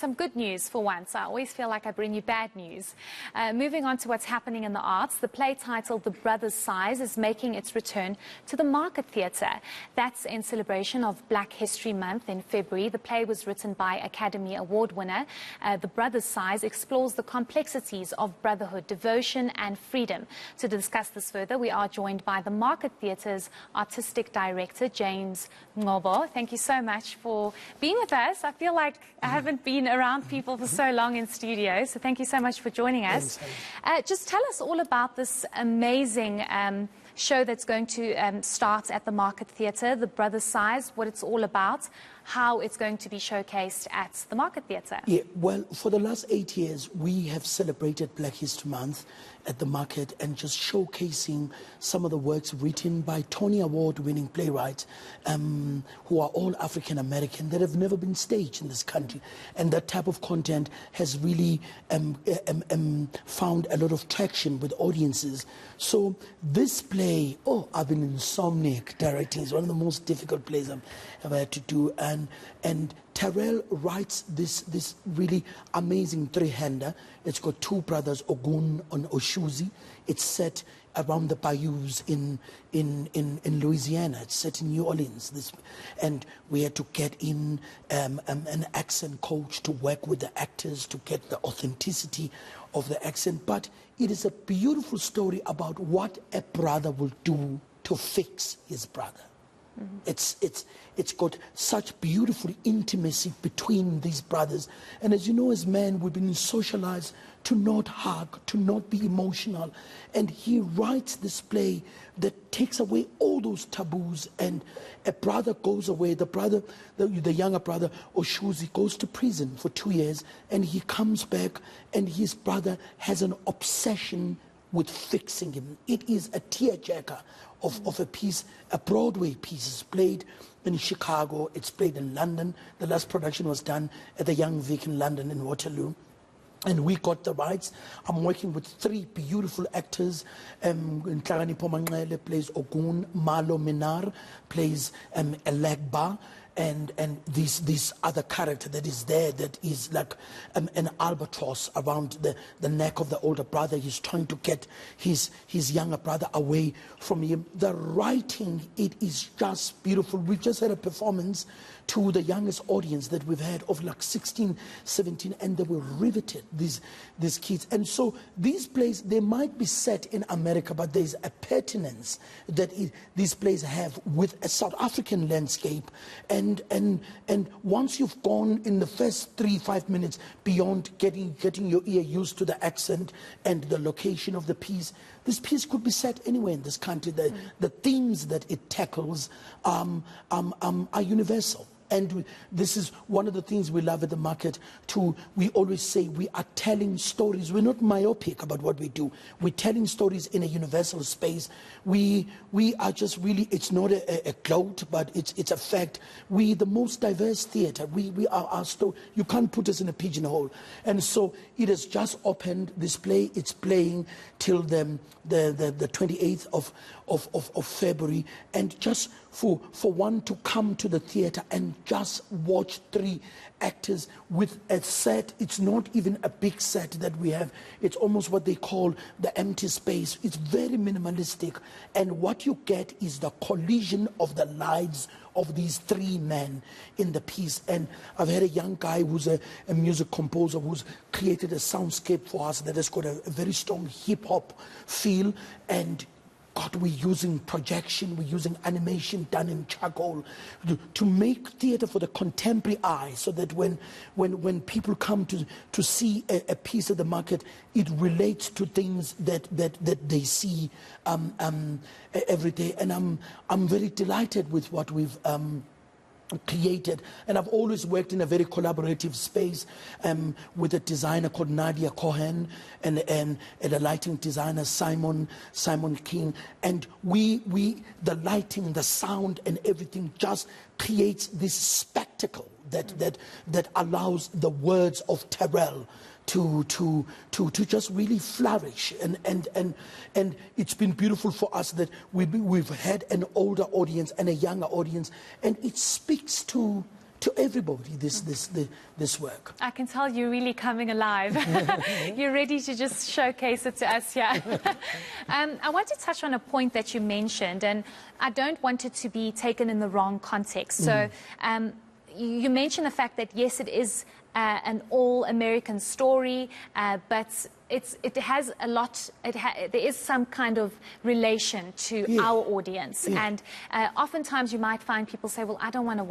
Some good news for once. I always feel like I bring you bad news. Moving on to what's happening in the arts, the play titled The Brothers' Size is making its return to the Market Theatre. That's in celebration of Black History Month in February. The play was written by Academy Award winner. The Brothers' Size explores the complexities of brotherhood, devotion and freedom. To discuss this further, we are joined by the Market Theatre's artistic director, James Ngcobo. Thank you so much for being with us. I feel like I haven't been around people for so long in studio, so thank you so much for joining us. Just tell us all about this amazing show that's going to start at the Market Theatre, The Brothers' Size, what it's all about, how it's going to be showcased at the Market Theatre. Yeah, well, for the last 8 years, we have celebrated Black History Month at the Market and just showcasing some of the works written by Tony Award-winning playwrights who are all African-American that have never been staged in this country. And that type of content has really found a lot of traction with audiences. So this play, I've been insomniac directing. It's one of the most difficult plays I've ever had to do. And Terrell writes this really amazing three-hander. It's got two brothers, Ogun and Oshuzi. It's set around the bayous in Louisiana. It's set in New Orleans. And we had to get in an accent coach to work with the actors to get the authenticity of the accent. But it is a beautiful story about what a brother will do to fix his brother. It's got such beautiful intimacy between these brothers. And as you know, as men, we've been socialized to not hug, to not be emotional. And he writes this play that takes away all those taboos. And a brother goes away, the younger brother, Oshuzi, goes to prison for 2 years. And he comes back, and his brother has an obsession with fixing him. It is a tearjerker of a piece, a Broadway piece. It's played in Chicago, it's played in London. The last production was done at the Young Vic in London in Waterloo. And we got the rights. I'm working with 3 beautiful actors. Nhlakani Pomanqele plays Ogun, Malo Minar plays Elegba, and this other character that is there that is like an albatross around the neck of the older brother. He's trying to get his younger brother away from him. The writing, it is just beautiful. We just had a performance to the youngest audience that we've had of like 16, 17, and they were riveted, these kids. And so these plays, they might be set in America, but there's a pertinence that these plays have with a South African landscape. And once you've gone in the first 3-5 minutes beyond getting your ear used to the accent and the location of the piece, this piece could be set anywhere in this country. The themes that it tackles are universal. And this is one of the things we love at the Market too. We always say we are telling stories. We're not myopic about what we do. We're telling stories in a universal space. We are just really, it's not a gloat, but it's a fact. We the most diverse theater. We are our story. You can't put us in a pigeonhole. And so it has just opened this play. It's playing till the 28th of February. And just for one to come to the theater and just watch 3 actors with a set. It's not even a big set that we have. It's almost what they call the empty space. It's very minimalistic. And what you get is the collision of the lives of these 3 men in the piece. And I've had a young guy who's a music composer who's created a soundscape for us that has got a very strong hip-hop feel. And God, we're using projection, we're using animation done in charcoal to make theater for the contemporary eye, so that when people come to see a piece of the Market, it relates to things that they see every day. And I'm very delighted with what we've created, and I've always worked in a very collaborative space with a designer called Nadia Cohen and a lighting designer Simon King, and we the lighting, the sound and everything just creates this spectacle that allows the words of Terrell to just really flourish. And it's been beautiful for us that we've had an older audience and a younger audience, and it speaks to to everybody this work. I can tell you're really coming alive. You're ready to just showcase it to us here. I want to touch on a point that you mentioned, and I don't want it to be taken in the wrong context. So you mentioned the fact that, yes, it is an all-American story, but it has a lot, there is some kind of relation to our audience. And oftentimes you might find people say, well, I want to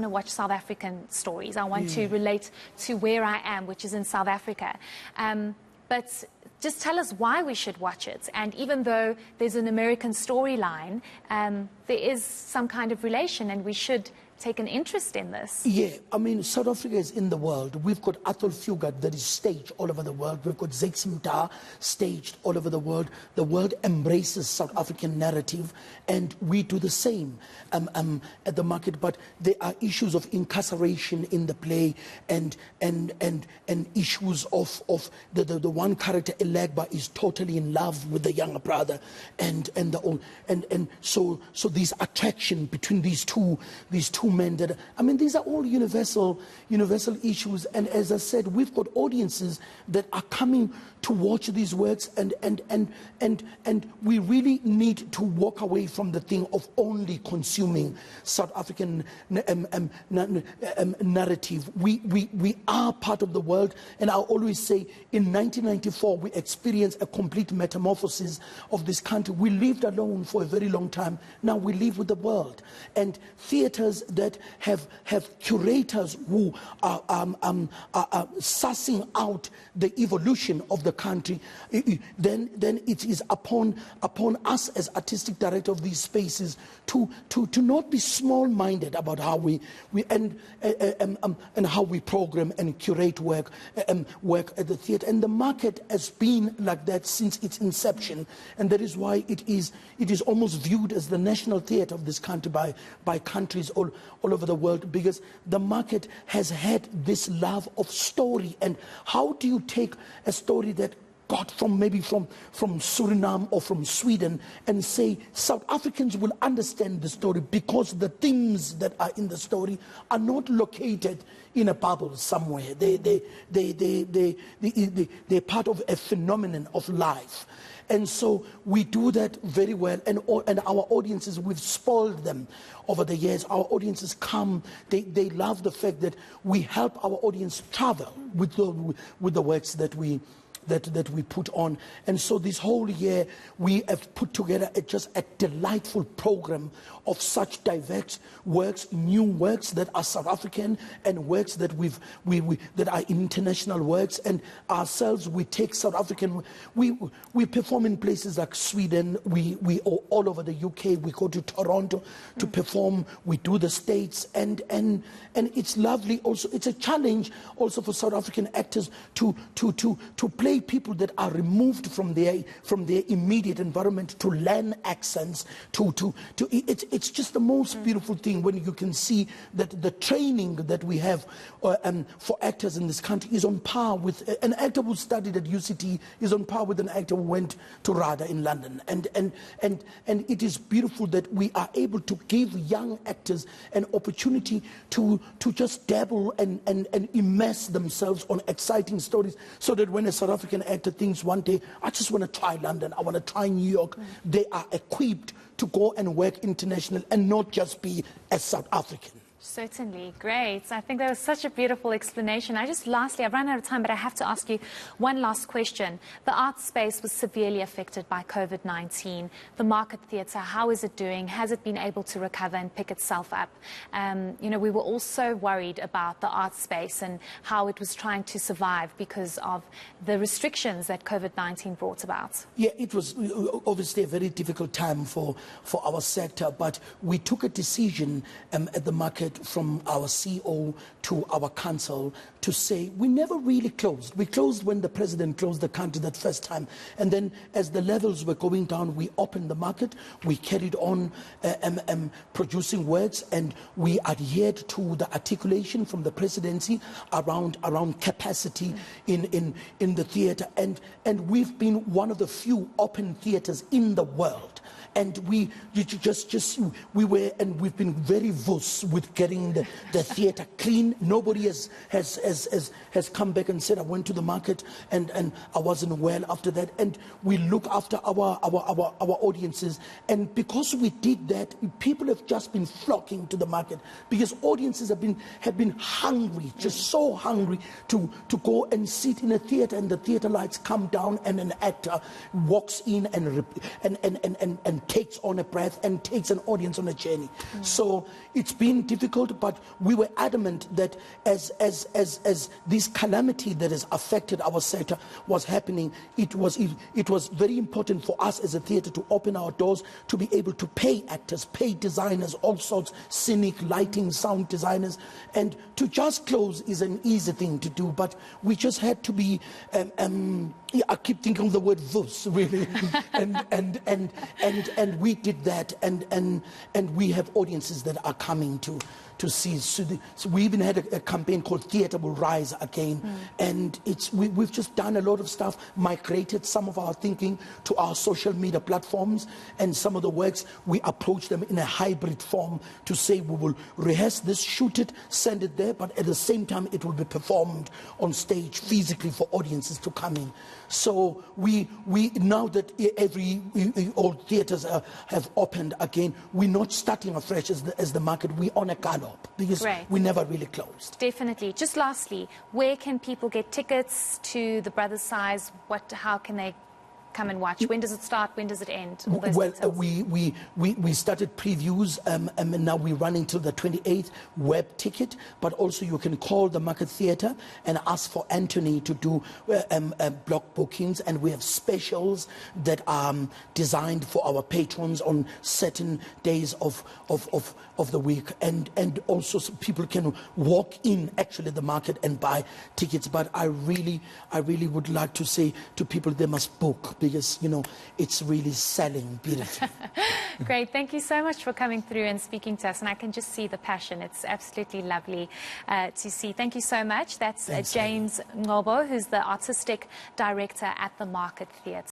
watch South African stories. I want to relate to where I am, which is in South Africa. But just tell us why we should watch it. And even though there's an American storyline, there is some kind of relation, and we should take an interest in this. Yeah, I mean, South Africa is in the world. We've got Athol Fugard that is staged all over the world. We've got Zeksimta staged all over the world. The world embraces South African narrative, and we do the same at the market. But there are issues of incarceration in the play, and issues of the one character, Elegba, is totally in love with the younger brother, and so this attraction between these two men, that, I mean, these are all universal issues. And as I said, we've got audiences that are coming to watch these works, and we really need to walk away from the thing of only consuming South African narrative. We are part of the world, and I always say, in 1994 we experienced a complete metamorphosis of this country. We lived alone for a very long time. Now we live with the world, and theaters that have curators who are sussing out the evolution of the country, then it is upon us as artistic director of these spaces to not be small-minded about how we and how we program and curate work at the theater. And the market has been like that since its inception, and that is why it is almost viewed as the national theater of this country by countries all over the world, because the market has had this love of story. And how do you take a story that got from Suriname or from Sweden and say South Africans will understand the story, because the themes that are in the story are not located in a bubble somewhere. They're part of a phenomenon of life. And so we do that very well, and our audiences, we've spoiled them over the years. Our audiences come, they love the fact that we help our audience travel with the works that we put on. And so this whole year we have put together just a delightful program of such diverse works, new works that are South African, and works that that are international works. And ourselves, we take South African, we perform in places like Sweden, we all over the UK, we go to Toronto to perform, we do the States, and it's lovely. Also, it's a challenge also for South African actors to play people that are removed from their immediate environment, to learn accents, it's just the most beautiful thing when you can see that the training that we have for actors in this country is on par with an actor who studied at UCT, is on par with an actor who went to RADA in London, and it is beautiful that we are able to give young actors an opportunity to just dabble and immerse themselves on exciting stories, so that when a South African actor thinks one day, I just want to try London, I want to try New York, they are equipped to go and work international and not just be a South African. Certainly, great. I think that was such a beautiful explanation. Lastly, I've run out of time, but I have to ask you one last question. The art space was severely affected by COVID-19. The market theatre, how is it doing? Has it been able to recover and pick itself up? We were also worried about the art space and how it was trying to survive because of the restrictions that COVID-19 brought about. Yeah, it was obviously a very difficult time for our sector, but we took a decision at the market, from our CEO to our council, to say we never really closed. We closed when the president closed the country that first time, and then as the levels were going down, we opened the market. We carried on producing works, and we adhered to the articulation from the presidency around we in the theatre, and we've been one of the few open theatres in the world. And we've been very vociferous with getting the theatre clean. Nobody has come back and said, I went to the market and I wasn't well after that. And we look after our audiences. And because we did that, people have just been flocking to the market because audiences have been hungry, just so hungry to go and sit in a theatre, and the theatre lights come down and an actor walks in and takes on a breath and takes an audience on a journey. So it's been difficult, but we were adamant that as this calamity that has affected our sector was happening, it was very important for us as a theatre to open our doors to be able to pay actors, pay designers, all sorts, scenic, lighting, sound designers, and to just close is an easy thing to do, but we just had to be I keep thinking of the word "vus," really, and we did that, and we have audiences that are coming to see. So we even had a campaign called "Theatre Will Rise Again," and we've just done a lot of stuff, migrated some of our thinking to our social media platforms, and some of the works we approach them in a hybrid form to say we will rehearse this, shoot it, send it there, but at the same time it will be performed on stage physically for audiences to come in. So we now that all theatres have opened again, we're not starting afresh as the market. We're on a gallop because we never really closed. Definitely. Just lastly, where can people get tickets to the Brothers Size? How can they come and watch? When does it start? When does it end? Well, we started previews and now we're running till the 28th, web ticket, but also you can call the Market Theatre and ask for Anthony to do block bookings, and we have specials that are designed for our patrons on certain days of the week, and also so people can walk in actually the market and buy tickets. But I really would like to say to people they must book, because it's really selling beautifully. Great, thank you so much for coming through and speaking to us, and I can just see the passion. It's absolutely lovely to see. Thank you so much. That's James Ngcobo, who's the artistic director at the Market Theatre.